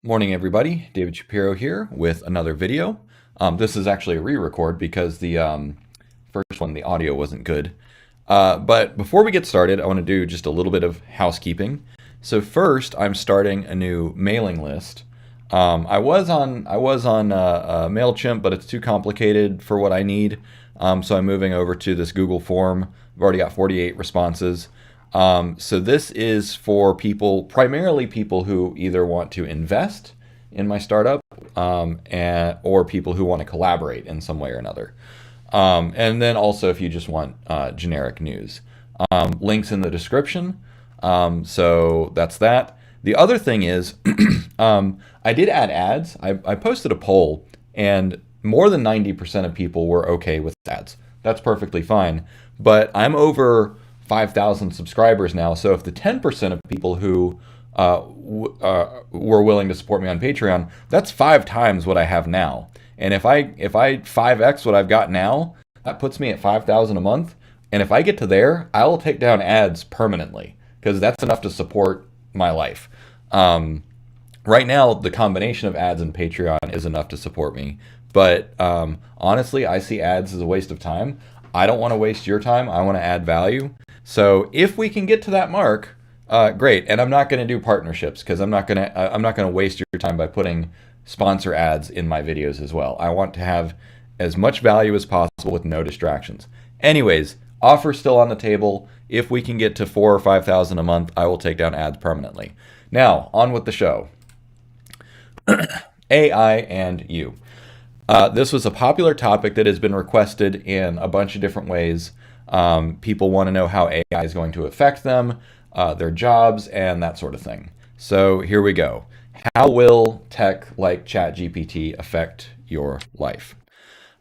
Morning, everybody. David Shapiro here with another video. This is actually a re-record because the first one, the audio wasn't good. But before we get started, I want to do just a little bit of housekeeping. So first, I'm starting a new mailing list. I was on Mailchimp, but it's too complicated for what I need. So I'm moving over to this Google form. I've already got 48 responses. So this is for people, primarily people who either want to invest in my startup or people who want to collaborate in some way or another. And then also if you just want generic news. Links in the description. So that's that. The other thing is I did add ads. I posted a poll and more than 90% of people were okay with ads. That's perfectly fine. But I'm over 5,000 subscribers now. So if the 10% of people who were willing to support me on Patreon, that's 5 times what I have now. And if I 5x what I've got now, that puts me at 5,000 a month. And if I get to there, I will take down ads permanently because that's enough to support my life. Right now, the combination of ads and Patreon is enough to support me. But honestly, I see ads as a waste of time. I don't want to waste your time. I want to add value. So if we can get to that mark, great. And I'm not going to do partnerships because I'm not going to waste your time by putting sponsor ads in my videos as well. I want to have as much value as possible with no distractions. Anyways, offer still on the table. If we can get to 4,000 or 5,000 a month, I will take down ads permanently. Now, on with the show. AI and you. This was a popular topic that has been requested in a bunch of different ways. People want to know how AI is going to affect them, their jobs, and that sort of thing. So here we go. How will tech like ChatGPT affect your life?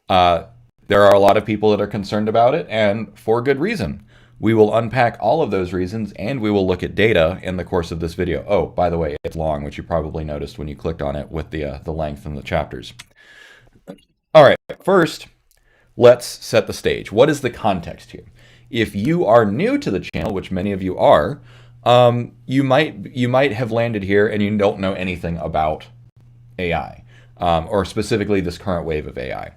There are a lot of people that are concerned about it, and for good reason. We will unpack all of those reasons, and we will look at data in the course of this video. Oh, by the way, it's long, which you probably noticed when you clicked on it with the length and the chapters. All right, first, let's set the stage. What is the context here? If you are new to the channel, which many of you are, you might have landed here and you don't know anything about AI, or specifically this current wave of AI.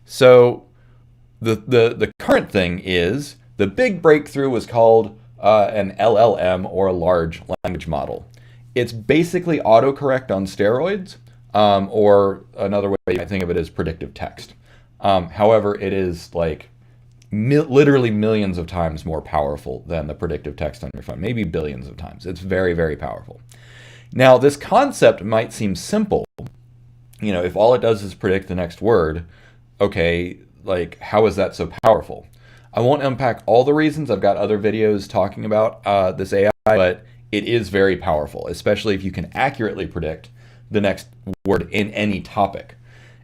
So the current thing is the big breakthrough was called an LLM, or a large language model. It's basically autocorrect on steroids, or another way you might think of it is predictive text. However, it is like literally millions of times more powerful than the predictive text on your phone, maybe billions of times. It's very, very powerful. Now, this concept might seem simple. You know, if all it does is predict the next word, okay, like how is that so powerful? I won't unpack all the reasons. I've got other videos talking about this AI, but it is very powerful, especially if you can accurately predict the next word in any topic.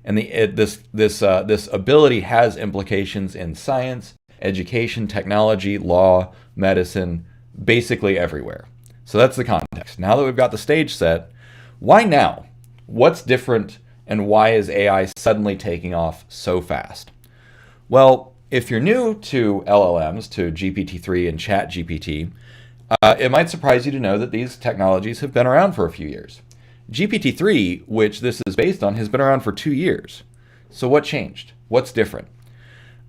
And this ability has implications in science, education, technology, law, medicine, basically everywhere. So that's the context. Now that we've got the stage set, why now? What's different, and why is AI suddenly taking off so fast? Well, if you're new to LLMs, to GPT-3 and ChatGPT, it might surprise you to know that these technologies have been around for a few years. GPT-3, which this is based on, has been around for 2 years. So what changed? What's different?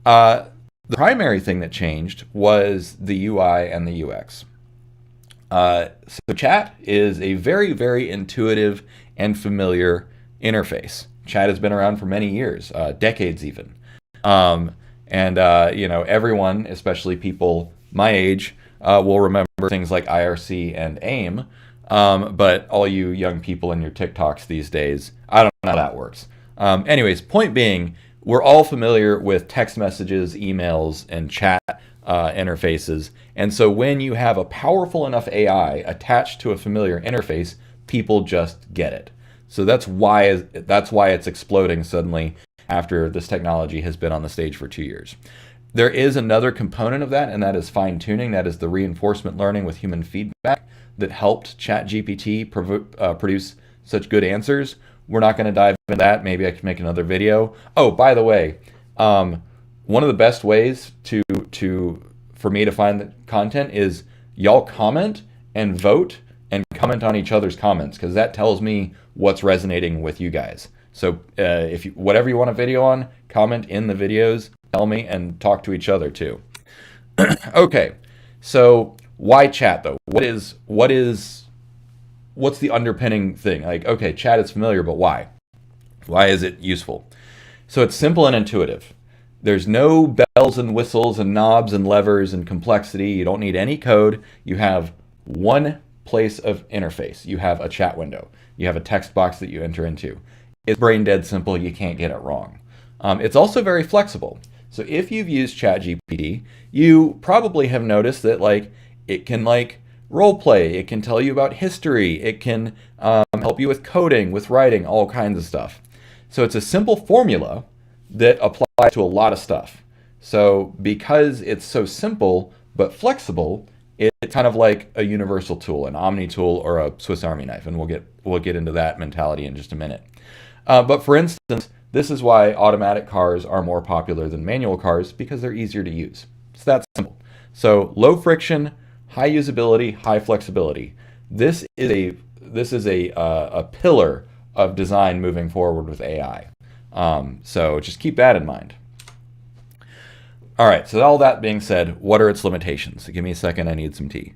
The primary thing that changed was the UI and the UX. So Chat is a very, very intuitive and familiar interface. Chat has been around for many years, decades even. You know, everyone, especially people my age, will remember things like IRC and AIM. But all you young people in your TikToks these days, I don't know how that works. Anyways, point being, we're all familiar with text messages, emails, and chat interfaces. And so when you have a powerful enough AI attached to a familiar interface, people just get it. So that's why it's exploding suddenly after this technology has been on the stage for 2 years. There is another component of that, and that is fine-tuning. That is the reinforcement learning with human feedback that helped ChatGPT produce such good answers. We're not going to dive into that. Maybe I could make another video. Oh, by the way, one of the best ways for me to find the content is y'all comment and vote and comment on each other's comments, because that tells me what's resonating with you guys. So if you, whatever you want a video on, comment in the videos, tell me, and talk to each other too. Okay, so why chat though? What's the underpinning thing? Like, okay, chat is familiar, but why? Why is it useful? So it's simple and intuitive. There's no bells and whistles and knobs and levers and complexity. You don't need any code. You have one place of interface. You have a chat window. You have a text box that you enter into. It's brain dead simple. You can't get it wrong. It's also very flexible. So if you've used ChatGPT, you probably have noticed that like it can like role play. It can tell you about history. It can help you with coding, with writing, all kinds of stuff. So it's a simple formula that applies to a lot of stuff. So because it's so simple but flexible, it's kind of like a universal tool, an omni tool, or a Swiss Army knife, and we'll get into that mentality in just a minute. But for instance, this is why automatic cars are more popular than manual cars, because they're easier to use. It's that simple. So low friction, high usability, high flexibility. This is a pillar of design moving forward with AI. So just keep that in mind. All right, so all that being said, what are its limitations? Give me a second, I need some tea.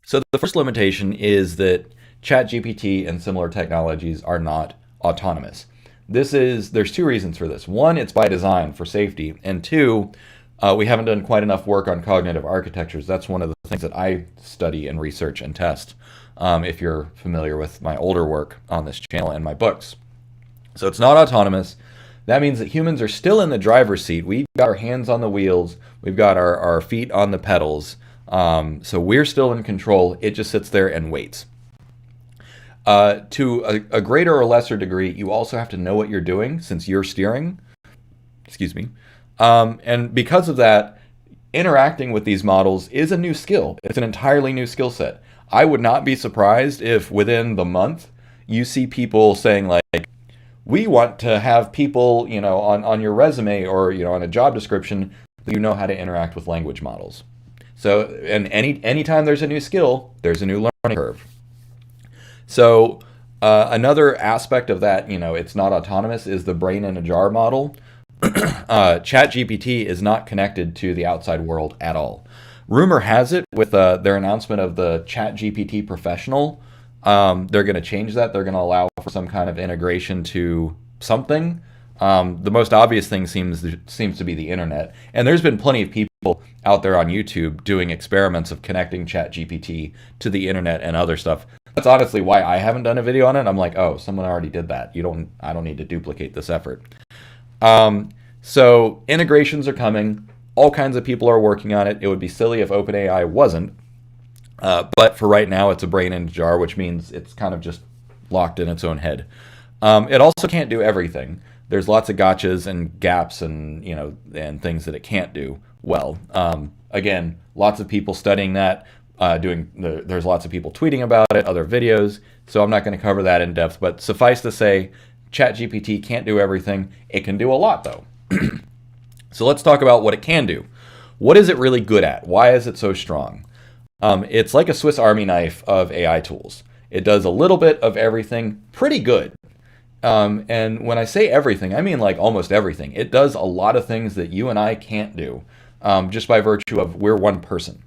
So the first limitation is that ChatGPT and similar technologies are not autonomous. There's two reasons for this. One, it's by design for safety, and two, we haven't done quite enough work on cognitive architectures. That's one of the things that I study and research and test, if you're familiar with my older work on this channel and my books. So it's not autonomous. That means that humans are still in the driver's seat. We've got our hands on the wheels. We've got our feet on the pedals. So we're still in control. It just sits there and waits. To a greater or lesser degree, you also have to know what you're doing since you're steering. Excuse me. And because of that, interacting with these models is a new skill. It's an entirely new skill set. I would not be surprised if within the month you see people saying like, we want to have people, on your resume or, on a job description, that you know how to interact with language models. So, and anytime there's a new skill, there's a new learning curve. So another aspect of that, it's not autonomous, is the brain in a jar model. ChatGPT is not connected to the outside world at all. Rumor has it with their announcement of the ChatGPT Professional, they're going to change that. They're going to allow for some kind of integration to something. The most obvious thing seems to be the internet. And there's been plenty of people out there on YouTube doing experiments of connecting ChatGPT to the internet and other stuff. That's honestly why I haven't done a video on it. I'm like, oh, someone already did that. I don't need to duplicate this effort. So integrations are coming. All kinds of people are working on it. It would be silly if OpenAI wasn't. But for right now, it's a brain in a jar, which means it's kind of just locked in its own head. It also can't do everything. There's lots of gotchas and gaps and and things that it can't do well. Again, lots of people studying that. There's lots of people tweeting about it, other videos. So I'm not going to cover that in depth. But suffice to say, ChatGPT can't do everything. It can do a lot, though. So let's talk about what it can do. What is it really good at? Why is it so strong? It's like a Swiss Army knife of AI tools. It does a little bit of everything pretty good. And when I say everything, I mean like almost everything. It does a lot of things that you and I can't do, just by virtue of we're one person.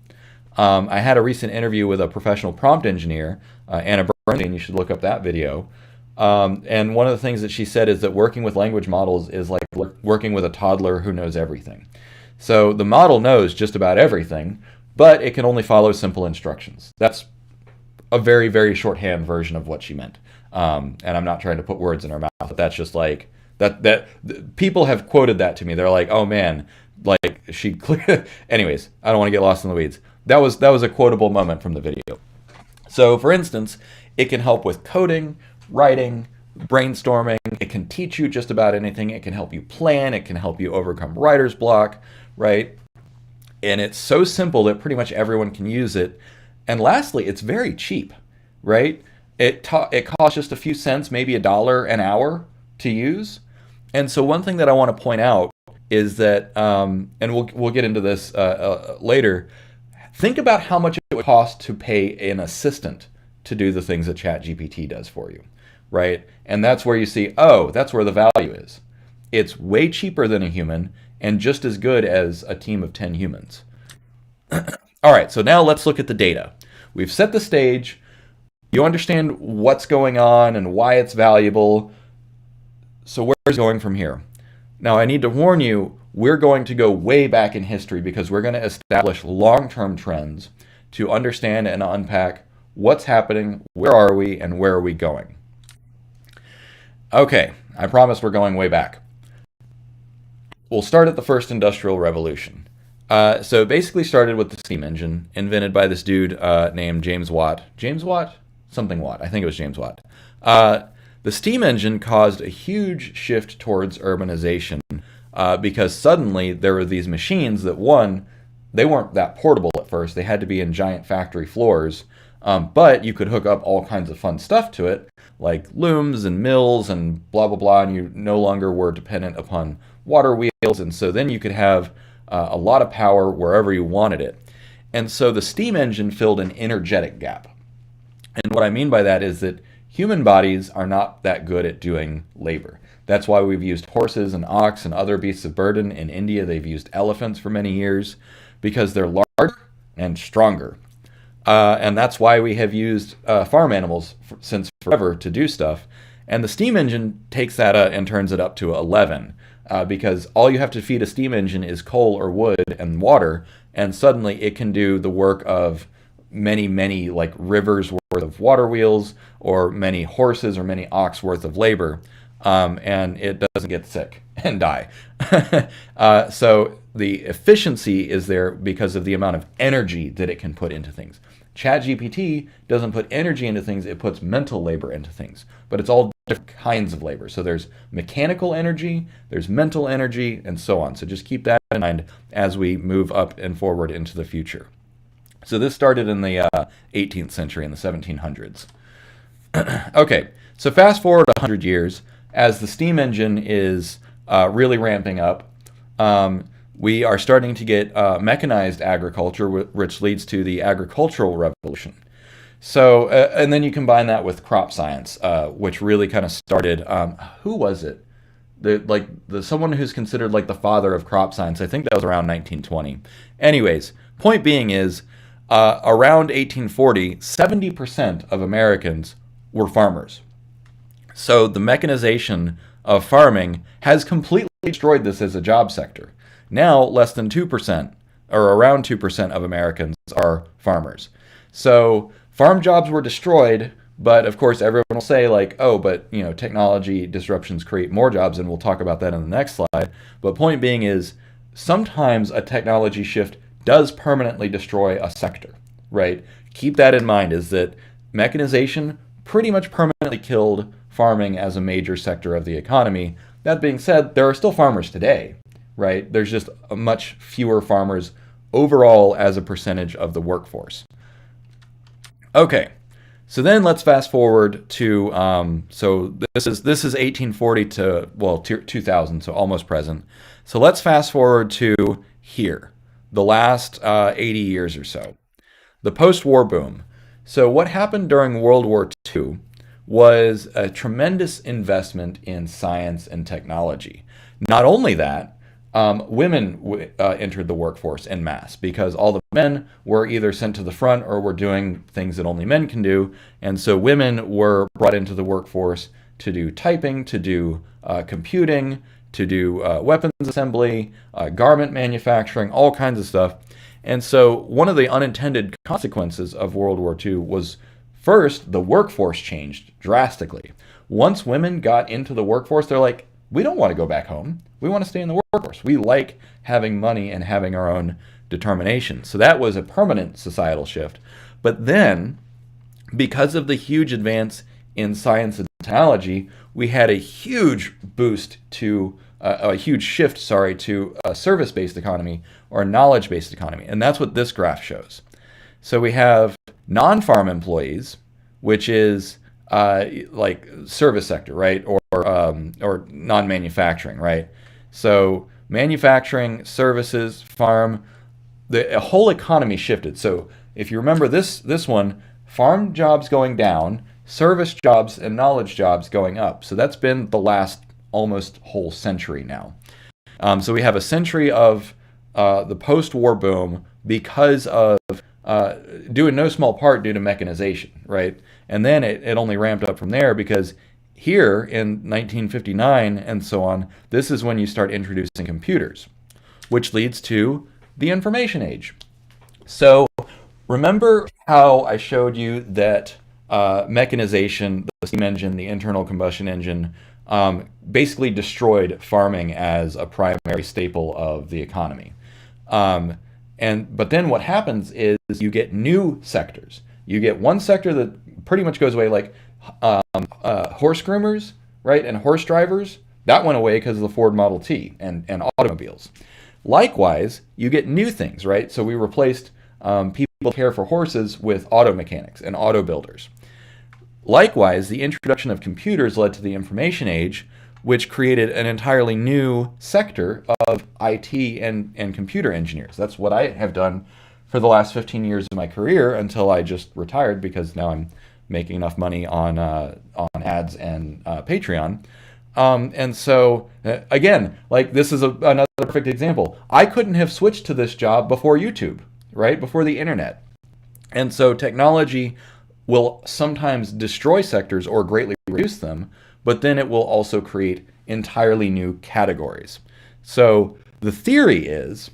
I had a recent interview with a professional prompt engineer, Anna Bernstein. You should look up that video. And one of the things that she said is that working with language models is like working with a toddler who knows everything. So the model knows just about everything, but it can only follow simple instructions. That's a very, very shorthand version of what she meant. And I'm not trying to put words in her mouth, but that's just like, that people have quoted that to me. They're like, oh man, like she, anyways, I don't want to get lost in the weeds. That was a quotable moment from the video. So for instance, it can help with coding, writing, brainstorming. It can teach you just about anything. It can help you plan. It can help you overcome writer's block, right? And it's so simple that pretty much everyone can use it. And lastly, it's very cheap, right? It costs just a few cents, maybe $1 an hour to use. And so one thing that I want to point out is that, and we'll get into this later, think about how much it it would cost to pay an assistant to do the things that ChatGPT does for you, right? And that's where you see, oh, that's where the value is. It's way cheaper than a human and just as good as a team of 10 humans. All right, so now let's look at the data. We've set the stage. You understand what's going on and why it's valuable. So where's it going from here? Now, I need to warn you, we're going to go way back in history because we're going to establish long-term trends to understand and unpack what's happening, where are we, and where are we going. Okay, I promise we're going way back. We'll start at the first industrial revolution. So it basically started with the steam engine, invented by this dude named James Watt. James Watt? Something Watt. I think it was James Watt. The steam engine caused a huge shift towards urbanization because suddenly there were these machines that, one, they weren't that portable at first. They had to be in giant factory floors, but you could hook up all kinds of fun stuff to it, like looms and mills and blah, blah, blah, and you no longer were dependent upon water wheels, and so then you could have a lot of power wherever you wanted it. And so the steam engine filled an energetic gap. And what I mean by that is that human bodies are not that good at doing labor. That's why we've used horses and ox and other beasts of burden. In India, they've used elephants for many years because they're larger and stronger. And that's why we have used farm animals since forever to do stuff. And the steam engine takes that and turns it up to 11 because all you have to feed a steam engine is coal or wood and water, and suddenly it can do the work of many, many like rivers worth of water wheels or many horses or many ox worth of labor, and it doesn't get sick and die. So the efficiency is there because of the amount of energy that it can put into things. ChatGPT doesn't put energy into things, it puts mental labor into things, but it's all different kinds of labor. So there's mechanical energy, there's mental energy, and so on. So just keep that in mind as we move up and forward into the future. So this started in the 18th century, in the 1700s. Okay, so fast forward 100 years, as the steam engine is really ramping up, we are starting to get mechanized agriculture, which leads to the agricultural revolution. So, and then you combine that with crop science, which really kind of started, who was it? Someone who's considered like the father of crop science. I think that was around 1920. Anyways, point being is, around 1840, 70% of Americans were farmers. So the mechanization of farming has completely destroyed this as a job sector. Now, less than 2%, or around 2% of Americans are farmers. So farm jobs were destroyed, but of course everyone will say like, oh, but you know, technology disruptions create more jobs, and we'll talk about that in the next slide. But point being is, sometimes a technology shift does permanently destroy a sector, right? Keep that in mind, is that mechanization pretty much permanently killed farming as a major sector of the economy. That being said, there are still farmers today, right? There's just much fewer farmers overall as a percentage of the workforce. Okay, so then let's fast forward to, so this is 1840 to, well, 2000, so almost present. So let's fast forward to here, the last 80 years or so, the post-war boom. So what happened during World War II was a tremendous investment in science and technology. Not only that, women entered the workforce en masse because all the men were either sent to the front or were doing things that only men can do. And so women were brought into the workforce to do typing, to do computing, to do weapons assembly, garment manufacturing, all kinds of stuff. And so one of the unintended consequences of World War II was, first, the workforce changed drastically. Once women got into the workforce, they're like, we don't want to go back home. We want to stay in the workforce. We like having money and having our own determination. So that was a permanent societal shift. But then, because of the huge advance in science and technology, we had a huge boost to a huge shift, to a service-based economy or a knowledge-based economy. And that's what this graph shows. So we have non-farm employees, which is like service sector, right? Or non-manufacturing, right? So manufacturing, services, farm, the whole economy shifted. So if you remember this one, farm jobs going down, service jobs and knowledge jobs going up. So that's been the last almost whole century now. So we have a century of the post-war boom because of due in no small part due to mechanization, right? And then it only ramped up from there because here in 1959 and so on, this is when you start introducing computers, which leads to the information age. So remember how I showed you that mechanization, the steam engine, the internal combustion engine, basically destroyed farming as a primary staple of the economy. But then what happens is you get new sectors. You get one sector that pretty much goes away, like horse groomers, right, and horse drivers. That went away because of the Ford Model T and automobiles. Likewise, you get new things, right? So we replaced people who care for horses with auto mechanics and auto builders. Likewise, the introduction of computers led to the information age, which created an entirely new sector of IT and computer engineers. That's what I have done for the last 15 years of my career until I just retired, because now I'm making enough money on ads and Patreon. And so, again, like this is another perfect example. I couldn't have switched to this job before YouTube, right? Before the internet. And so technology will sometimes destroy sectors or greatly reduce them, but then it will also create entirely new categories. So the theory is,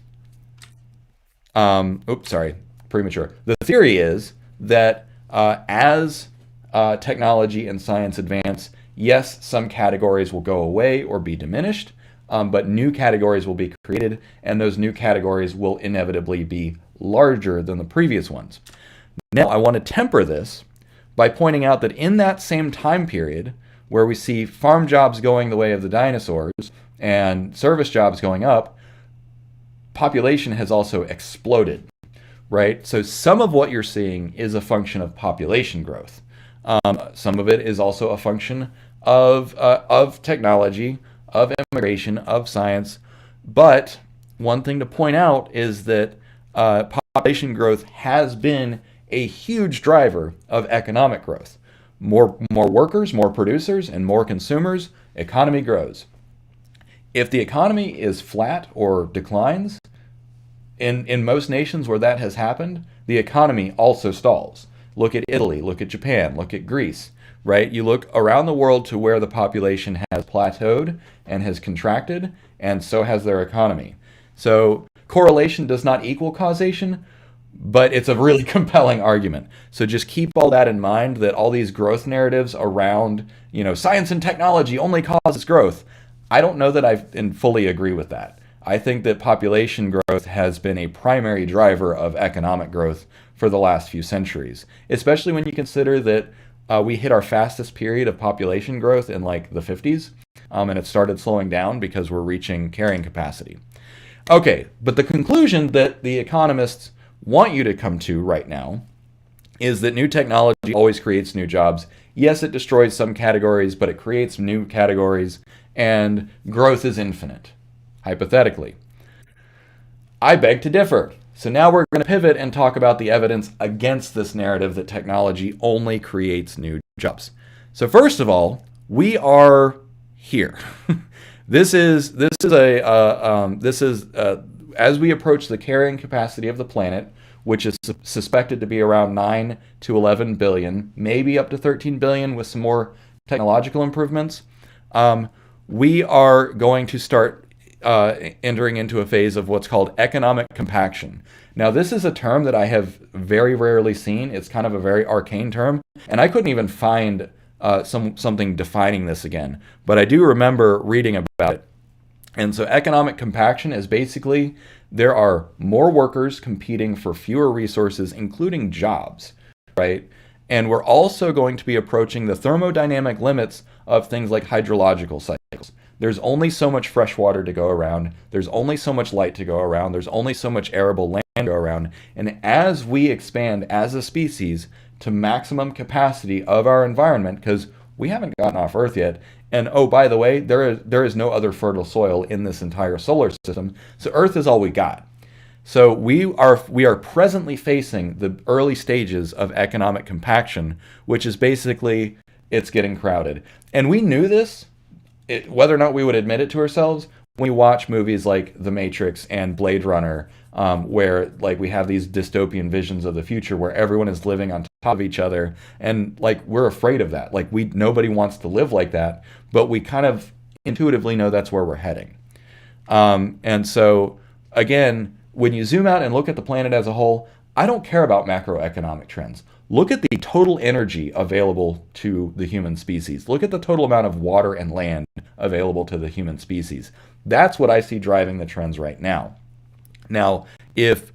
premature. The theory is that as technology and science advance, yes, some categories will go away or be diminished, but new categories will be created, and those new categories will inevitably be larger than the previous ones. Now, I want to temper this by pointing out that in that same time period, where we see farm jobs going the way of the dinosaurs and service jobs going up, population has also exploded, right? So some of what you're seeing is a function of population growth. Some of it is also a function of technology, of immigration, of science. But one thing to point out is that population growth has been a huge driver of economic growth. More workers, more producers, and more consumers, economy grows. If the economy is flat or declines, in most nations where that has happened, the economy also stalls. Look at Italy, look at Japan, look at Greece, right? You look around the world to where the population has plateaued and has contracted, and so has their economy. So correlation does not equal causation, but it's a really compelling argument. So just keep all that in mind, that all these growth narratives around, science and technology only causes growth. I don't know that I fully agree with that. I think that population growth has been a primary driver of economic growth for the last few centuries, especially when you consider that we hit our fastest period of population growth in like the 50s, and it started slowing down because we're reaching carrying capacity. Okay, but the conclusion that the economists want you to come to right now is that new technology always creates new jobs. Yes, it destroys some categories, but it creates new categories, and growth is infinite, hypothetically. I beg to differ. So now we're going to pivot and talk about the evidence against this narrative that technology only creates new jobs. So first of all, we are here. This is as we approach the carrying capacity of the planet, which is suspected to be around 9 to 11 billion, maybe up to 13 billion with some more technological improvements, we are going to start entering into a phase of what's called economic compaction. Now, this is a term that I have very rarely seen. It's kind of a very arcane term, and I couldn't even find something defining this again, but I do remember reading about it. And so economic compaction is basically there are more workers competing for fewer resources, including jobs, right? And we're also going to be approaching the thermodynamic limits of things like hydrological cycles. There's only so much fresh water to go around. There's only so much light to go around. There's only so much arable land to go around. And as we expand as a species to maximum capacity of our environment, because we haven't gotten off Earth yet, and oh, by the way, there is no other fertile soil in this entire solar system, so Earth is all we got. So we are presently facing the early stages of economic compaction, which is basically it's getting crowded. And we knew this, whether or not we would admit it to ourselves, when we watch movies like The Matrix and Blade Runner, where like we have these dystopian visions of the future where everyone is living on top of each other, and like we're afraid of that. Like nobody wants to live like that, but we kind of intuitively know that's where we're heading. And so again, when you zoom out and look at the planet as a whole, I don't care about macroeconomic trends. Look at the total energy available to the human species. Look at the total amount of water and land available to the human species. That's what I see driving the trends right now. Now, if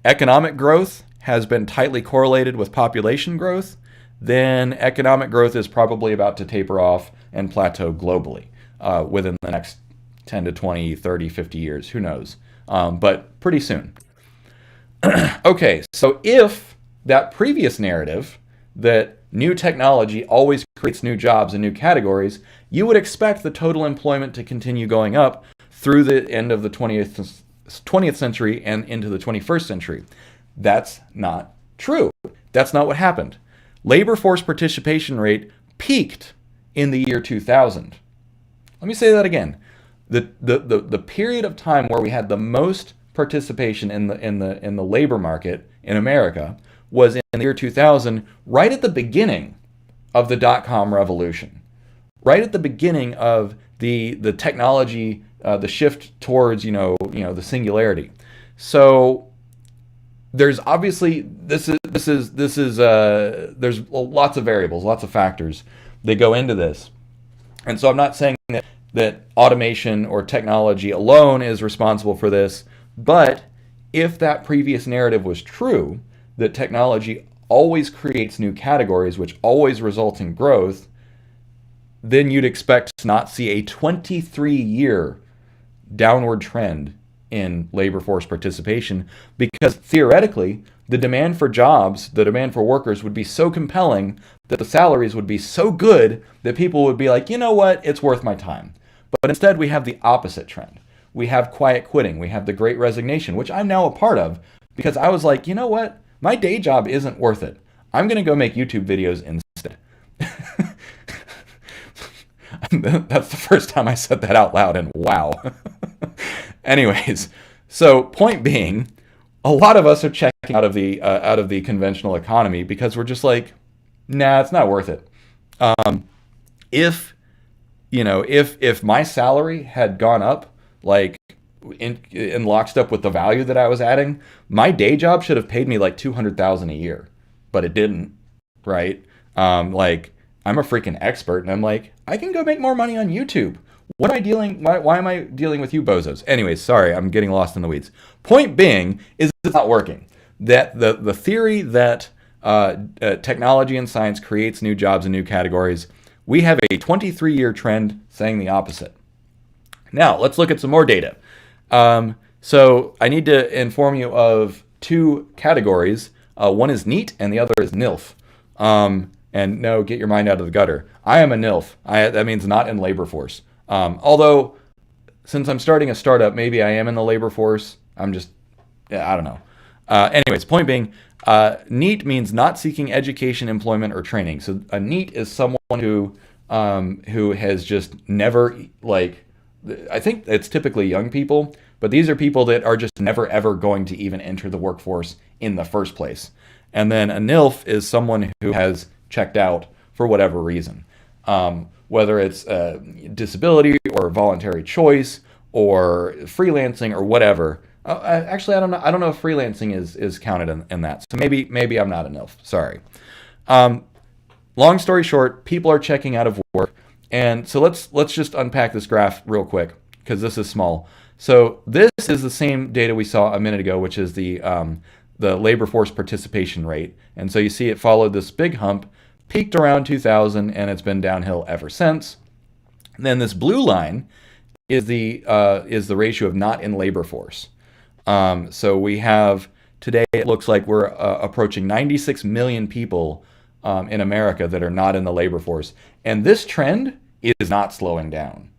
economic growth has been tightly correlated with population growth, then economic growth is probably about to taper off and plateau globally within the next 10 to 20, 30, 50 years. Who knows? But pretty soon. Okay, so if that previous narrative that new technology always creates new jobs and new categories, you would expect the total employment to continue going up through the end of the 20th century and into the 21st century. That's not true. That's not what happened. Labor force participation rate peaked in the year 2000. Let me say that again. The period of time where we had the most participation in the labor market in America was in the year 2000, right at the beginning of the dot-com revolution, right at the beginning of the technology, the shift towards the singularity. So there's obviously there's lots of variables, lots of factors that go into this, and so I'm not saying that automation or technology alone is responsible for this, but if that previous narrative was true, that technology always creates new categories, which always results in growth, then you'd expect to not see a 23-year downward trend in labor force participation, because theoretically, the demand for jobs, the demand for workers would be so compelling that the salaries would be so good that people would be like, you know what, it's worth my time. But instead, we have the opposite trend. We have quiet quitting. We have the Great Resignation, which I'm now a part of, because I was like, you know what? My day job isn't worth it. I'm going to go make YouTube videos instead. That's the first time I said that out loud, and wow. Anyways, so point being, a lot of us are checking out of the conventional economy because we're just like, nah, it's not worth it. If my salary had gone up like in lockstep with the value that I was adding, my day job should have paid me like $200,000 a year, but it didn't, right? Like I'm a freaking expert, and I'm like, I can go make more money on YouTube. What am I dealing? Why am I dealing with you bozos? Anyways, sorry, I'm getting lost in the weeds. Point being is it's not working. That the theory that technology and science creates new jobs and new categories, we have a 23-year trend saying the opposite. Now, let's look at some more data. So I need to inform you of two categories. One is NEET and the other is NILF. And no, get your mind out of the gutter. I am a NILF. That means not in labor force. Although, since I'm starting a startup, maybe I am in the labor force. I don't know. Anyways, point being, NEET means not seeking education, employment, or training. So a NEET is someone who has just never, like, I think it's typically young people, but these are people that are just never ever going to even enter the workforce in the first place. And then a NILF is someone who has checked out for whatever reason. Whether it's disability or voluntary choice or freelancing or whatever. Actually, I don't know. I don't know if freelancing is counted in that. So maybe I'm not a NILF. Sorry. Long story short, people are checking out of work, and so let's just unpack this graph real quick because this is small. So this is the same data we saw a minute ago, which is the labor force participation rate, and so you see it followed this big hump, peaked around 2000, and it's been downhill ever since. And then this blue line is the ratio of not in labor force. So we have today, it looks like we're approaching 96 million people in America that are not in the labor force, and this trend is not slowing down.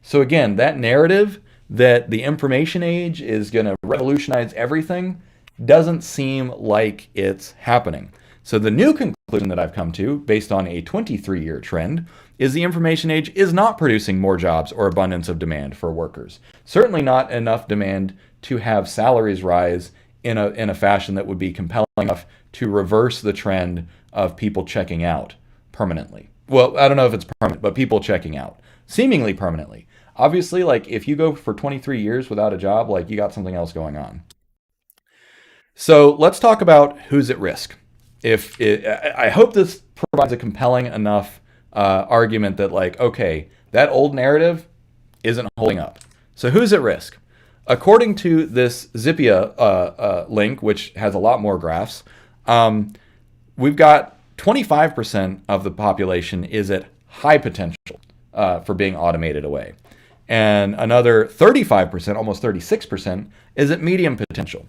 So again, that narrative that the information age is going to revolutionize everything doesn't seem like it's happening. So the new conclusion that I've come to, based on a 23-year trend, is the information age is not producing more jobs or abundance of demand for workers. Certainly not enough demand to have salaries rise in a fashion that would be compelling enough to reverse the trend of people checking out permanently. Well, I don't know if it's permanent, but people checking out seemingly permanently. Obviously, like if you go for 23 years without a job, like you got something else going on. So let's talk about who's at risk. I hope this provides a compelling enough argument that like, okay, that old narrative isn't holding up. So who's at risk? According to this Zippia link, which has a lot more graphs, we've got 25% of the population is at high potential for being automated away. And another 35%, almost 36%, is at medium potential.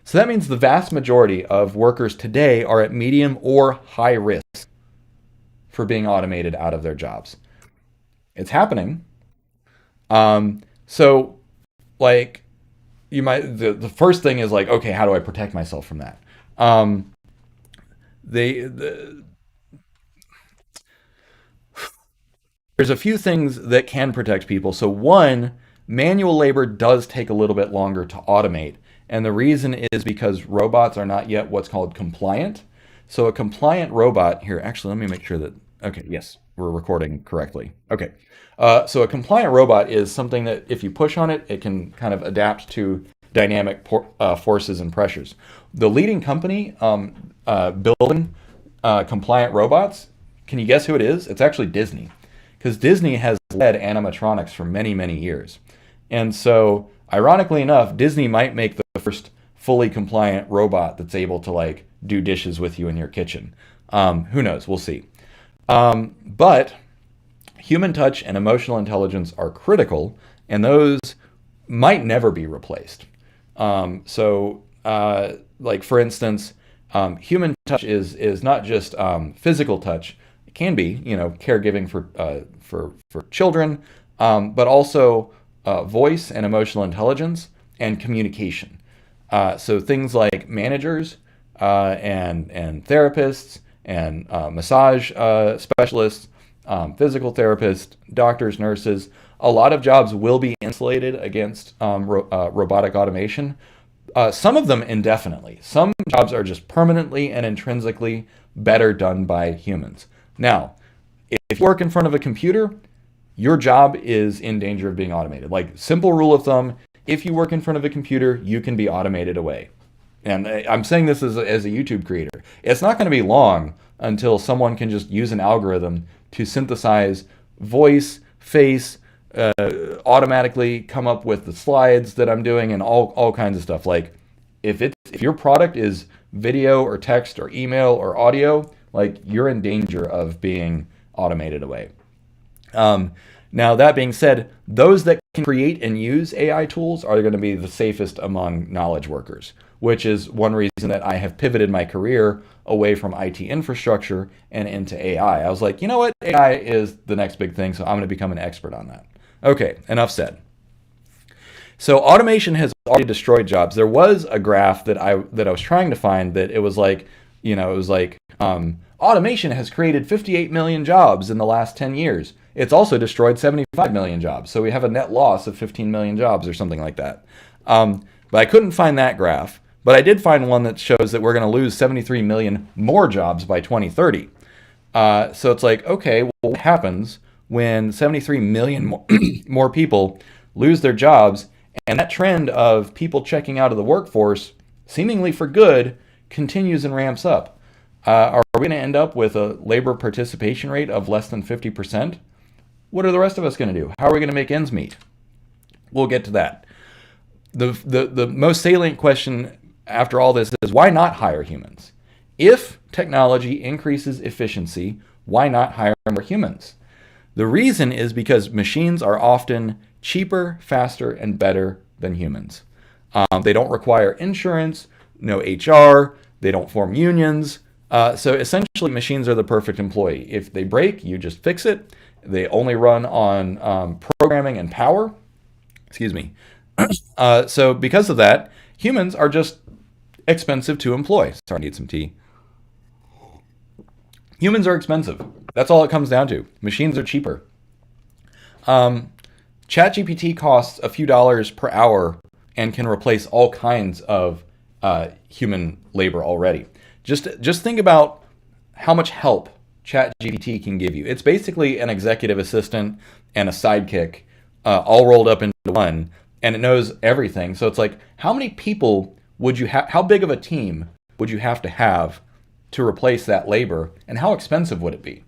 So that means the vast majority of workers today are at medium or high risk for being automated out of their jobs. It's happening. So like you might, the first thing is like, okay, how do I protect myself from that? There's a few things that can protect people. So one, manual labor does take a little bit longer to automate. And the reason is because robots are not yet what's called compliant. So a compliant robot, here, actually, let me make sure that, okay, yes, we're recording correctly. Okay. So a compliant robot is something that if you push on it, it can kind of adapt to dynamic forces and pressures. The leading company building compliant robots, can you guess who it is? It's actually Disney. Because Disney has led animatronics for many, many years. And so, ironically enough, Disney might make the first fully compliant robot that's able to like do dishes with you in your kitchen. Who knows? We'll see. But human touch and emotional intelligence are critical, and those might never be replaced. Like for instance, human touch is not just physical touch. It can be, caregiving for children, but also voice and emotional intelligence and communication. So things like managers and therapists and massage specialists, physical therapists, doctors, nurses. A lot of jobs will be insulated against robotic automation. Some of them indefinitely. Some jobs are just permanently and intrinsically better done by humans. Now, if you work in front of a computer, your job is in danger of being automated. Like, simple rule of thumb, if you work in front of a computer, you can be automated away. And I'm saying this as a YouTube creator. It's not going to be long until someone can just use an algorithm to synthesize voice, face, automatically come up with the slides that I'm doing and all kinds of stuff. Like, if your product is video or text or email or audio, like, you're in danger of being automated away. Now, that being said, those that can create and use AI tools are going to be the safest among knowledge workers, which is one reason that I have pivoted my career away from IT infrastructure and into AI. I was like, you know what? AI is the next big thing, so I'm going to become an expert on that. Okay, enough said. So automation has already destroyed jobs. There was a graph that I was trying to find that it was like, automation has created 58 million jobs in the last 10 years. It's also destroyed 75 million jobs. So we have a net loss of 15 million jobs or something like that. But I couldn't find that graph. But I did find one that shows that we're going to lose 73 million more jobs by 2030. So it's like, okay, well, what happens when 73 million more people lose their jobs, and that trend of people checking out of the workforce, seemingly for good, continues and ramps up? Are we going to end up with a labor participation rate of less than 50%? What are the rest of us going to do? How are we going to make ends meet? We'll get to that. The most salient question after all this is, why not hire humans? If technology increases efficiency, why not hire more humans? The reason is because machines are often cheaper, faster, and better than humans. They don't require insurance, no HR, they don't form unions. So essentially, machines are the perfect employee. If they break, you just fix it. They only run on programming and power. Excuse me. So because of that, humans are just expensive to employ. Sorry, I need some tea. Humans are expensive. That's all it comes down to. Machines are cheaper. ChatGPT costs a few dollars per hour and can replace all kinds of human labor already. Just think about how much help ChatGPT can give you. It's basically an executive assistant and a sidekick all rolled up into one, and it knows everything. So it's like, how many people would you have? How big of a team would you have to replace that labor, and how expensive would it be?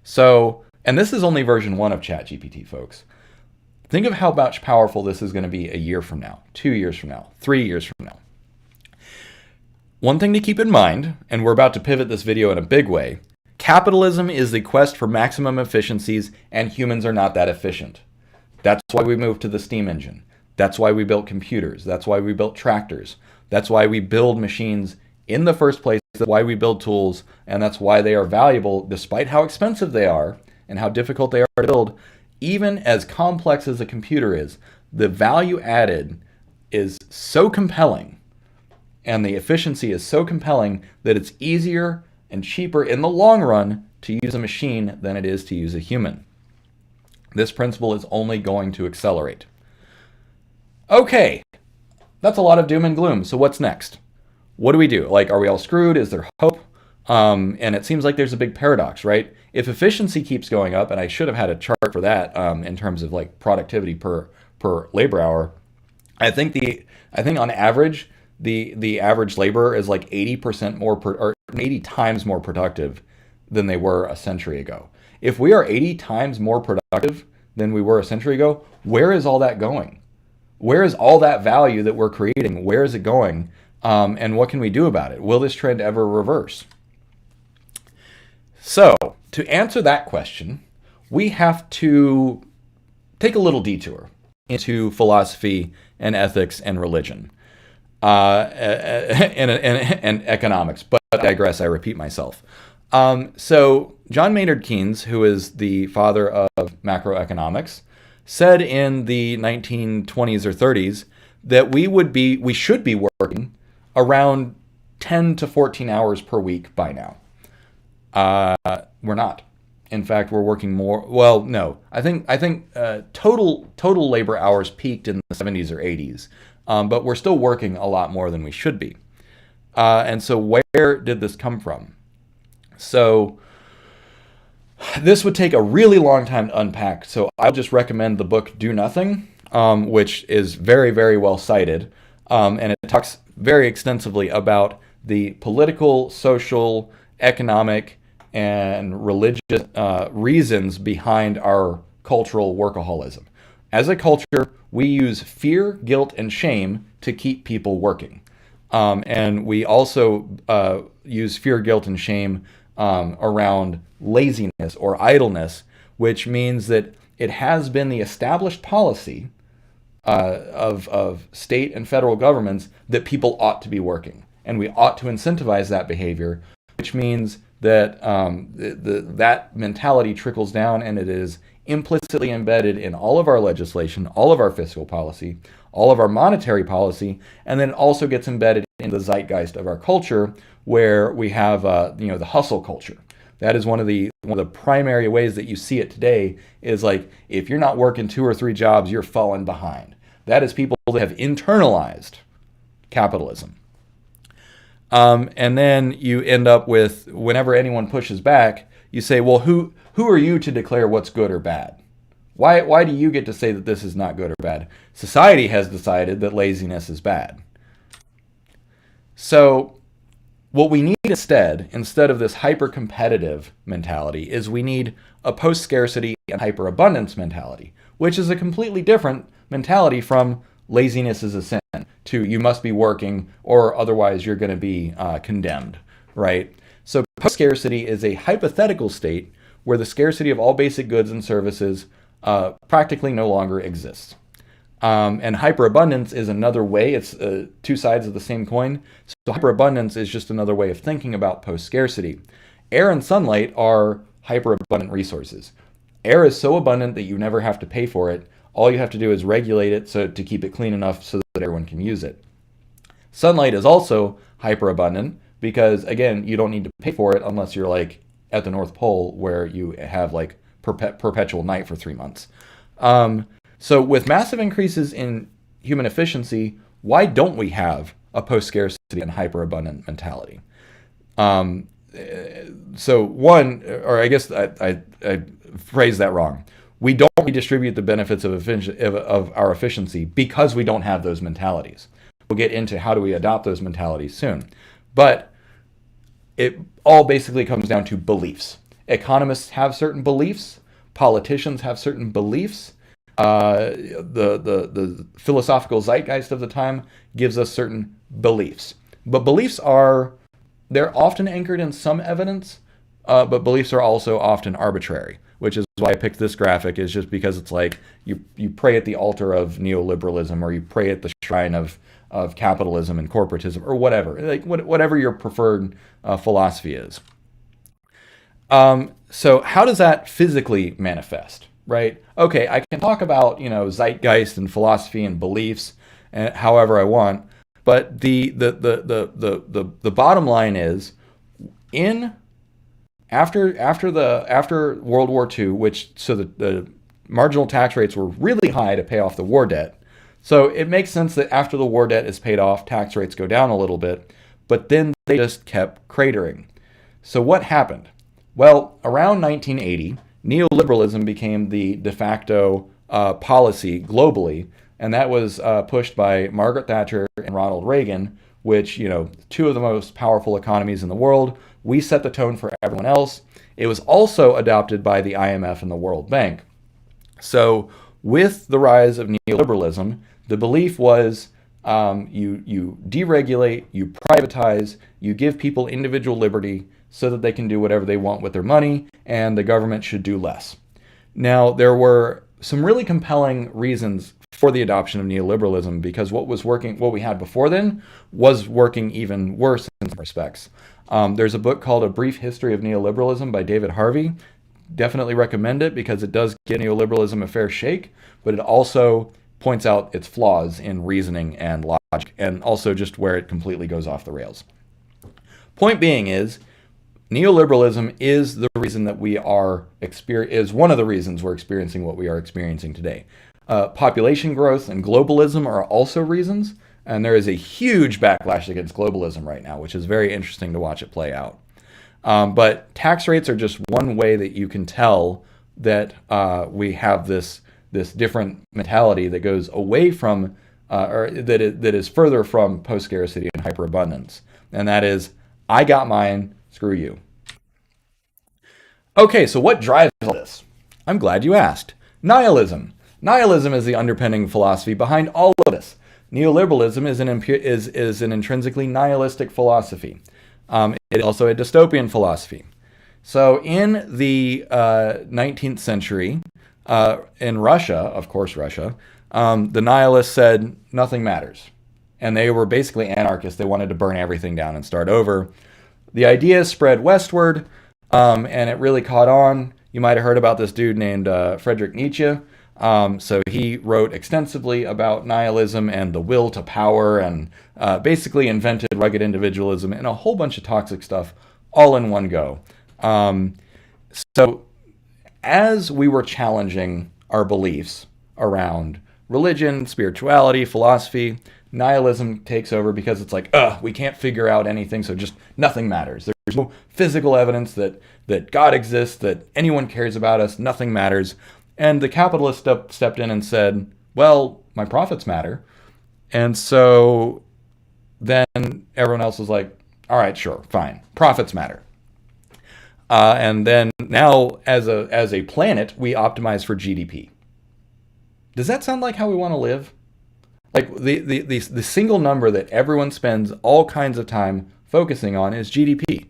So, and this is only version 1 of ChatGPT, folks. Think of how much powerful this is going to be a year from now, 2 years from now, 3 years from now. One thing to keep in mind, and we're about to pivot this video in a big way, capitalism is the quest for maximum efficiencies, and humans are not that efficient. That's why we moved to the steam engine. That's why we built computers. That's why we built tractors. That's why we build machines in the first place. That's why we build tools, and that's why they are valuable despite how expensive they are and how difficult they are to build. Even as complex as a computer is, the value added is so compelling and the efficiency is so compelling that it's easier and cheaper in the long run to use a machine than it is to use a human. This principle is only going to accelerate. Okay, that's a lot of doom and gloom. So what's next? What do we do? Like, are we all screwed? Is there hope? And it seems like there's a big paradox, right? If efficiency keeps going up, and I should have had a chart for that in terms of like productivity per labor hour, I think on average the average laborer is like 80% more or 80 times more productive than they were a century ago. If we are 80 times more productive than we were a century ago, where is all that going? Where is all that value that we're creating? Where is it going? And what can we do about it? Will this trend ever reverse? So, to answer that question, we have to take a little detour into philosophy and ethics and religion and economics. But I digress, I repeat myself. So, John Maynard Keynes, who is the father of macroeconomics, said in the 1920s or 30s that we should be working around 10 to 14 hours per week by now. We're not. In fact, we're working more. Well, no. I think total labor hours peaked in the 70s or 80s, but we're still working a lot more than we should be. And so, where did this come from? So, this would take a really long time to unpack. So, I'll just recommend the book "Do Nothing," which is very, very well cited, and it talks very extensively about the political, social, economic, and religious reasons behind our cultural workaholism. As a culture, we use fear, guilt, and shame to keep people working. And we also use fear, guilt, and shame around laziness or idleness, which means that it has been the established policy of state and federal governments that people ought to be working. And we ought to incentivize that behavior, which means that that mentality trickles down, and it is implicitly embedded in all of our legislation, all of our fiscal policy, all of our monetary policy, and then it also gets embedded in the zeitgeist of our culture, where we have the hustle culture. That is one of the primary ways that you see it today. Is like, if you're not working 2 or 3 jobs, you're falling behind. That is people that have internalized capitalism. And then you end up with, whenever anyone pushes back, you say, well, who are you to declare what's good or bad? Why do you get to say that this is not good or bad? Society has decided that laziness is bad. So what we need instead of this hyper-competitive mentality, is we need a post-scarcity and hyper-abundance mentality, which is a completely different mentality from laziness is a sin to you must be working or otherwise you're going to be condemned, right? So post-scarcity is a hypothetical state where the scarcity of all basic goods and services practically no longer exists. And hyperabundance is another way. It's 2 sides of the same coin. So hyperabundance is just another way of thinking about post-scarcity. Air and sunlight are hyperabundant resources. Air is so abundant that you never have to pay for it. All you have to do is regulate it so to keep it clean enough so that everyone can use it. Sunlight is also hyper abundant because, again, you don't need to pay for it unless you're like at the North Pole where you have like perpetual night for 3 months. So with massive increases in human efficiency, why don't we have a post-scarcity and hyper-abundant mentality? So one, or I guess I phrased that wrong. We don't redistribute the benefits of our efficiency because we don't have those mentalities. We'll get into how do we adopt those mentalities soon. But it all basically comes down to beliefs. Economists have certain beliefs. Politicians have certain beliefs. The philosophical zeitgeist of the time gives us certain beliefs. But beliefs they're often anchored in some evidence, but beliefs are also often arbitrary, which is why I picked this graphic, is just because it's like you pray at the altar of neoliberalism, or you pray at the shrine of capitalism and corporatism, or whatever, like whatever your preferred philosophy is. So how does that physically manifest, right? Okay, I can talk about, zeitgeist and philosophy and beliefs however I want, but the bottom line is, after World War II, so the marginal tax rates were really high to pay off the war debt. So it makes sense that after the war debt is paid off, tax rates go down a little bit, but then they just kept cratering. So what happened? Well, around 1980, neoliberalism became the de facto policy globally, and that was pushed by Margaret Thatcher and Ronald Reagan, which, two of the most powerful economies in the world. We set the tone for everyone else. It was also adopted by the IMF and the World Bank. So with the rise of neoliberalism, the belief was you deregulate, you privatize, you give people individual liberty so that they can do whatever they want with their money, and the government should do less. Now, there were some really compelling reasons for the adoption of neoliberalism, because what we had before then was working even worse in some respects. There's a book called A Brief History of Neoliberalism by David Harvey. Definitely recommend it because it does give neoliberalism a fair shake, but it also points out its flaws in reasoning and logic, and also just where it completely goes off the rails. Point being is, neoliberalism is the reason that is one of the reasons we're experiencing what we are experiencing today. Population growth and globalism are also reasons, and there is a huge backlash against globalism right now, which is very interesting to watch it play out. But tax rates are just one way that you can tell that we have this different mentality that goes away from, or that is further from post-scarcity and hyperabundance, and that is, I got mine, screw you. Okay, so what drives all this? I'm glad you asked. Nihilism. Nihilism is the underpinning philosophy behind all of this. Neoliberalism is an intrinsically nihilistic philosophy. It is also a dystopian philosophy. So in the 19th century, in Russia, of course Russia, the nihilists said nothing matters. And they were basically anarchists. They wanted to burn everything down and start over. The idea spread westward, and it really caught on. You might have heard about this dude named Friedrich Nietzsche. So he wrote extensively about nihilism and the will to power, and basically invented rugged individualism and a whole bunch of toxic stuff all in one go. So as we were challenging our beliefs around religion, spirituality, philosophy, nihilism takes over because it's like, we can't figure out anything, so just nothing matters. There's no physical evidence that God exists, that anyone cares about us, nothing matters. And the capitalist stepped in and said, well, my profits matter. And so then everyone else was like, all right, sure, fine, profits matter. And then now, as a planet, we optimize for GDP. Does that sound like how we want to live? Like the single number that everyone spends all kinds of time focusing on is GDP,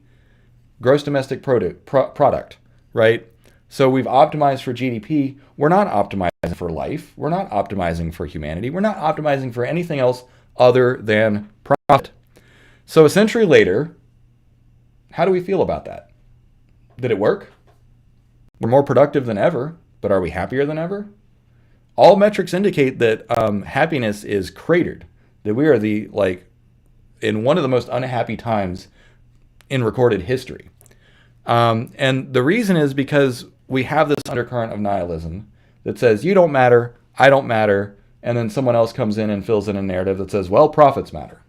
gross domestic product, right? So we've optimized for GDP. We're not optimizing for life. We're not optimizing for humanity. We're not optimizing for anything else other than profit. So a century later, how do we feel about that? Did it work? We're more productive than ever, but are we happier than ever? all metrics indicate that happiness is cratered, that we are in one of the most unhappy times in recorded history. And the reason is because we have this undercurrent of nihilism that says, you don't matter, I don't matter, and then someone else comes in and fills in a narrative that says, well, profits matter.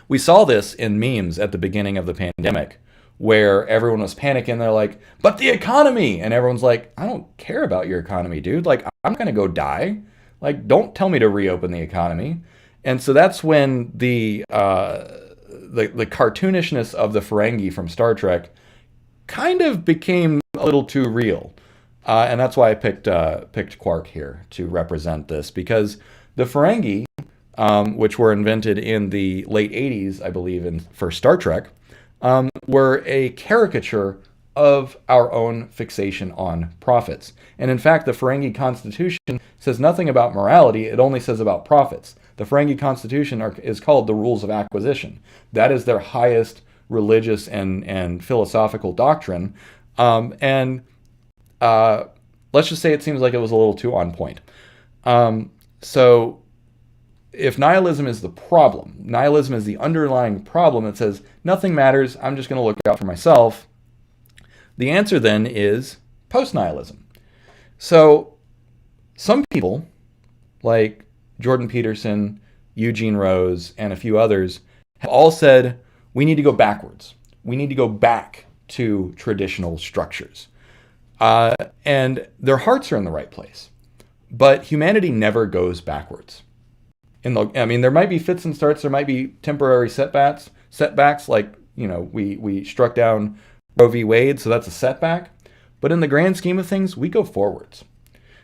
We saw this in memes at the beginning of the pandemic, where everyone was panicking. They're like, but the economy! And everyone's like, I don't care about your economy, dude. Like, I'm going to go die. Like, don't tell me to reopen the economy. And so that's when the cartoonishness of the Ferengi from Star Trek kind of became a little too real. And that's why I picked Quark here to represent this, because the Ferengi, which were invented in the late 80s, I believe, for Star Trek, were a caricature of our own fixation on profits. And in fact, the Ferengi Constitution says nothing about morality, it only says about profits. The Ferengi Constitution is called the Rules of Acquisition. That is their highest religious and philosophical doctrine. Let's just say it seems like it was a little too on point. So if nihilism is the problem, nihilism is the underlying problem that says nothing matters, I'm just going to look out for myself, the answer then is postnihilism. So some people, like Jordan Peterson, Eugene Rose, and a few others, have all said we need to go backwards. We need to go back to traditional structures. And their hearts are in the right place. But humanity never goes backwards. There might be fits and starts, there might be temporary setbacks like, we struck down Roe v. Wade, so that's a setback. But in the grand scheme of things, we go forwards.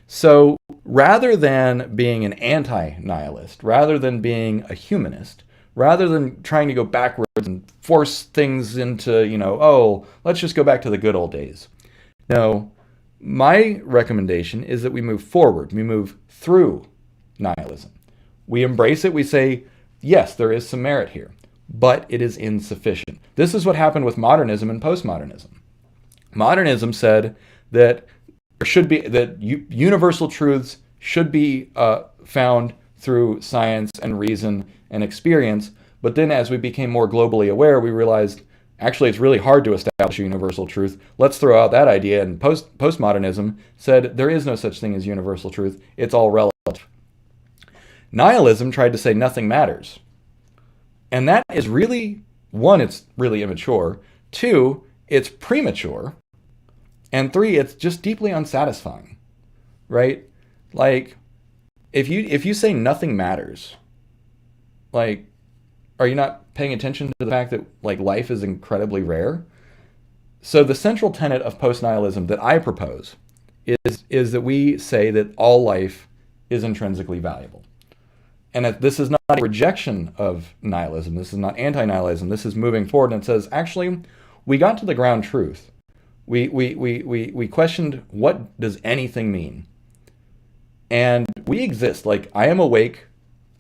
So rather than being an anti-nihilist, rather than being a humanist, rather than trying to go backwards and force things into, let's just go back to the good old days. No, my recommendation is that we move forward. We move through nihilism. We embrace it. We say, yes, there is some merit here, but it is insufficient. This is what happened with modernism and postmodernism. Modernism said that universal truths should be found through science and reason and experience. But then as we became more globally aware, we realized, actually, it's really hard to establish a universal truth. Let's throw out that idea. And postmodernism said there is no such thing as universal truth. It's all relative. Nihilism tried to say nothing matters. And that is really, one, it's really immature. Two, it's premature. And three, it's just deeply unsatisfying, right? Like, if you say nothing matters, like, are you not paying attention to the fact that, like, life is incredibly rare? So the central tenet of post-nihilism that I propose is that we say that all life is intrinsically valuable. And that this is not a rejection of nihilism. This is not anti-nihilism. This is moving forward, and it says, actually, we got to the ground truth. We questioned, what does anything mean? And we exist. Like, I am awake.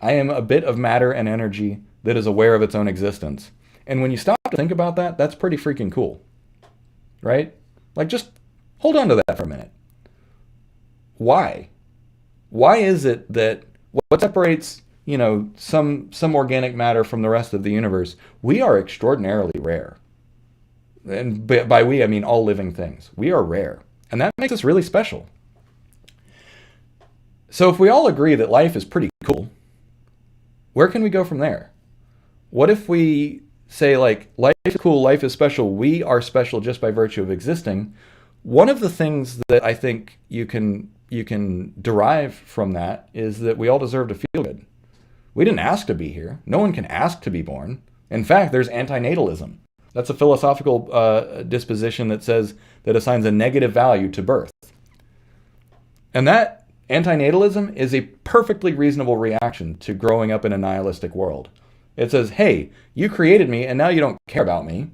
I am a bit of matter and energy that is aware of its own existence. And when you stop to think about that, that's pretty freaking cool. Right? Like, just hold on to that for a minute. Why? Why is it that what separates, some organic matter from the rest of the universe? We are extraordinarily rare. And by we, I mean all living things. We are rare. And that makes us really special. So if we all agree that life is pretty cool, where can we go from there? What if we say, like, life is cool, life is special, we are special just by virtue of existing? One of the things that I think you can derive from that is that we all deserve to feel good. We didn't ask to be here. No one can ask to be born. In fact, there's antinatalism. That's a philosophical disposition that assigns a negative value to birth. And that antinatalism is a perfectly reasonable reaction to growing up in a nihilistic world. It says, hey, you created me and now you don't care about me.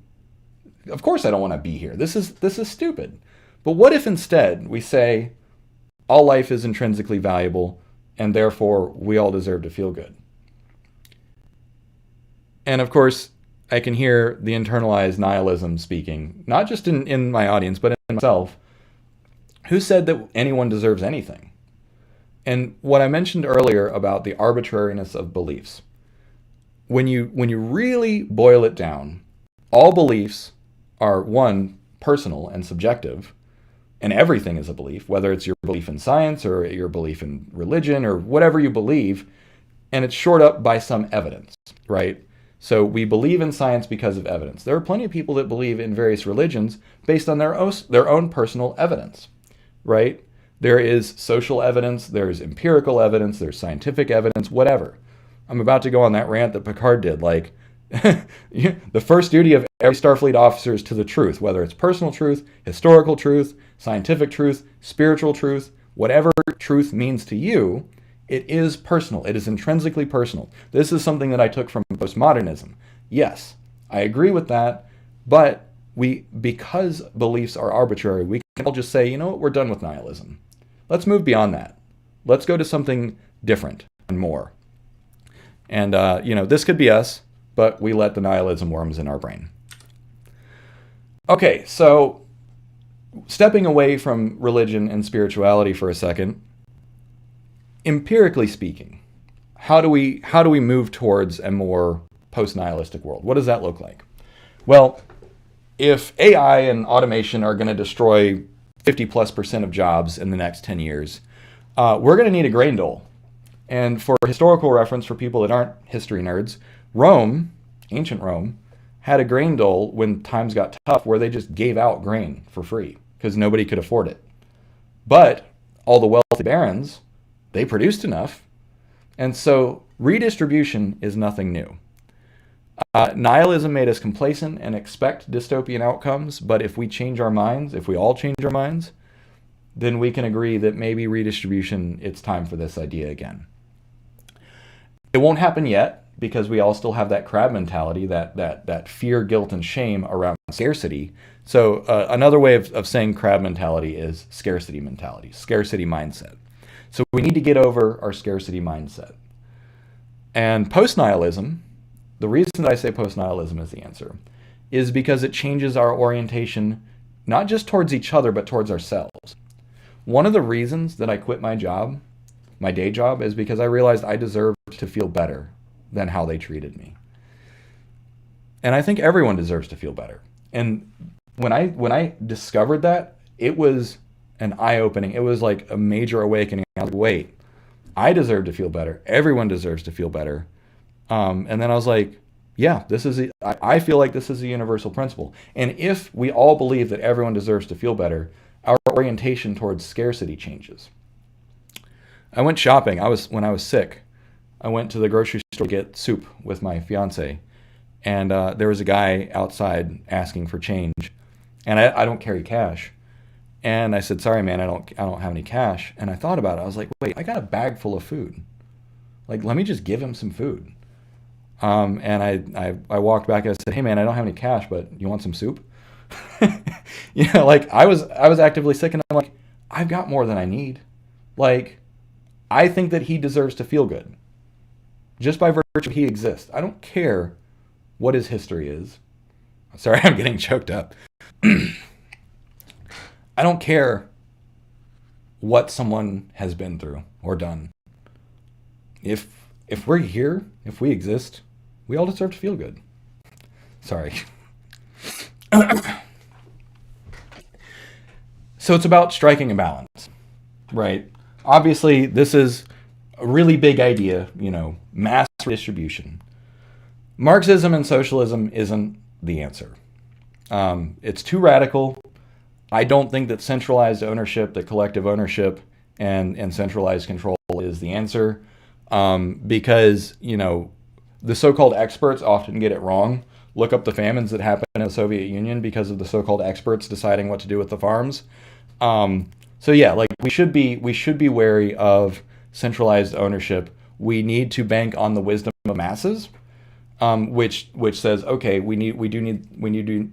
Of course I don't want to be here. This is stupid. But what if instead we say all life is intrinsically valuable and therefore we all deserve to feel good? And of course, I can hear the internalized nihilism speaking, not just in my audience, but in myself. Who said that anyone deserves anything? And what I mentioned earlier about the arbitrariness of beliefs, when you really boil it down, all beliefs are, one, personal and subjective, and everything is a belief, whether it's your belief in science or your belief in religion or whatever you believe, and it's shored up by some evidence, right? So we believe in science because of evidence. There are plenty of people that believe in various religions based on their own personal evidence, right? There is social evidence, there's empirical evidence, there's scientific evidence, whatever. I'm about to go on that rant that Picard did, like, the first duty of every Starfleet officer is to the truth, whether it's personal truth, historical truth, scientific truth, spiritual truth, whatever truth means to you, it is personal. It is intrinsically personal. This is something that I took from postmodernism. Yes, I agree with that, but because beliefs are arbitrary, we can all just say, you know what, we're done with nihilism. Let's move beyond that. Let's go to something different and more. And, this could be us, but we let the nihilism worms in our brain. Okay, so stepping away from religion and spirituality for a second, empirically speaking, how do we move towards a more post-nihilistic world? What does that look like? Well, if AI and automation are going to destroy 50+% of jobs in the next 10 years, we're going to need a grain dole. And for historical reference, for people that aren't history nerds, Rome, ancient Rome, had a grain dole when times got tough where they just gave out grain for free because nobody could afford it. But all the wealthy barons, they produced enough. And so redistribution is nothing new. Nihilism made us complacent and expect dystopian outcomes, but if we change our minds, if we all change our minds, then we can agree that maybe redistribution, it's time for this idea again. It won't happen yet because we all still have that crab mentality, that fear, guilt, and shame around scarcity. So another way of saying crab mentality is scarcity mentality, scarcity mindset. So we need to get over our scarcity mindset. And post-nihilism, the reason that I say post-nihilism is the answer, is because it changes our orientation, not just towards each other, but towards ourselves. One of the reasons that I quit my job, my day job, is because I realized I deserved to feel better than how they treated me. And I think everyone deserves to feel better. And when I discovered that, it was an eye-opening. It was like a major awakening. I was like, wait, I deserve to feel better. Everyone deserves to feel better. And then I was like, yeah, I feel like this is a universal principle. And if we all believe that everyone deserves to feel better, our orientation towards scarcity changes. I went shopping. When I was sick, I went to the grocery store to get soup with my fiance. And there was a guy outside asking for change. And I don't carry cash. And I said, sorry, man, I don't have any cash. And I thought about it. I was like, wait, I got a bag full of food. Like, let me just give him some food. And I walked back and I said, hey, man, I don't have any cash, but you want some soup? Like I was actively sick, and I'm like, I've got more than I need. Like, I think that he deserves to feel good. Just by virtue he exists. I don't care what his history is. Sorry, I'm getting choked up. I don't care what someone has been through or done. If we're here, if we exist, we all deserve to feel good. Sorry. So it's about striking a balance, right? Obviously, this is a really big idea, mass redistribution. Marxism and socialism isn't the answer. It's too radical. I don't think that centralized ownership, that collective ownership, and centralized control is the answer, because, the so-called experts often get it wrong. Look up the famines that happened in the Soviet Union because of the so-called experts deciding what to do with the farms. So yeah, like we should be wary of centralized ownership. We need to bank on the wisdom of masses, which says, okay, we do need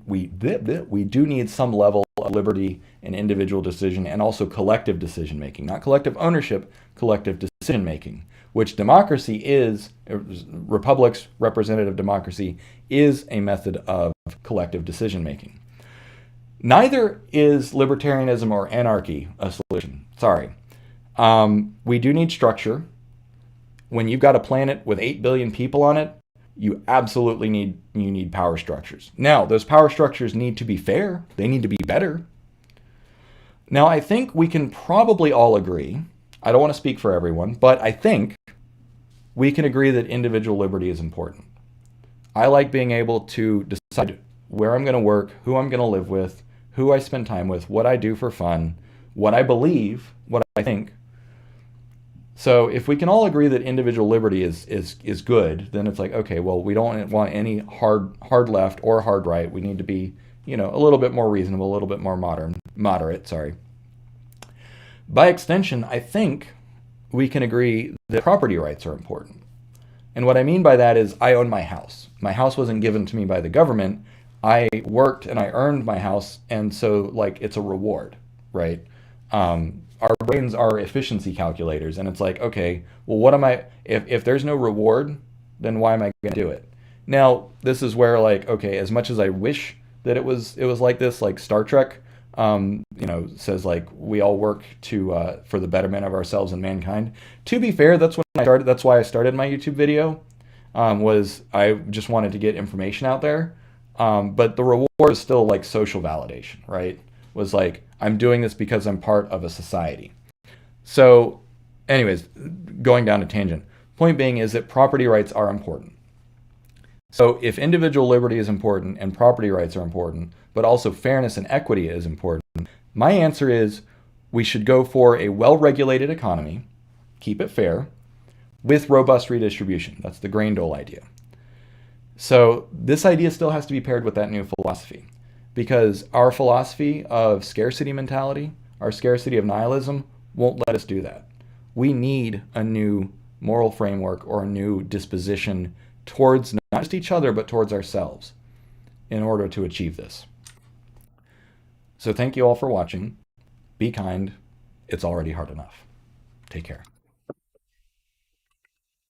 some level of liberty and individual decision, and also collective decision making, not collective ownership, collective decision making, which democracy is. Republics, representative democracy, is a method of collective decision making. Neither is libertarianism or anarchy a solution. Sorry. We do need structure. When you've got a planet with 8 billion people on it, you absolutely need power structures. Now, those power structures need to be fair. They need to be better. Now, I think we can probably all agree, I don't want to speak for everyone, but I think we can agree that individual liberty is important. I like being able to decide where I'm going to work, who I'm going to live with, who I spend time with, what I do for fun, what I believe, what I think. So if we can all agree that individual liberty is good, then it's like, okay, well, we don't want any hard left or hard right. We need to be, a little bit more reasonable, a little bit more moderate, sorry. By extension, I think we can agree that property rights are important. And what I mean by that is I own my house. My house wasn't given to me by the government. I worked and I earned my house, and so it's a reward, right? Our brains are efficiency calculators, and it's like, okay, well, what am I, if there's no reward, then why am I going to do it? Now, this is where okay, as much as I wish that it was like this, like Star Trek, says we all work for the betterment of ourselves and mankind. To be fair, that's why I started my YouTube video, was I just wanted to get information out there. But the reward is still social validation, right? Was I'm doing this because I'm part of a society. So anyways, going down a tangent. Point being is that property rights are important. So if individual liberty is important and property rights are important, but also fairness and equity is important, my answer is we should go for a well-regulated economy, keep it fair, with robust redistribution. That's the grain dole idea. So this idea still has to be paired with that new philosophy, because our philosophy of scarcity mentality, our scarcity of nihilism, won't let us do that. We need a new moral framework or a new disposition towards not just each other, but towards ourselves in order to achieve this. So thank you all for watching. Be kind. It's already hard enough. Take care.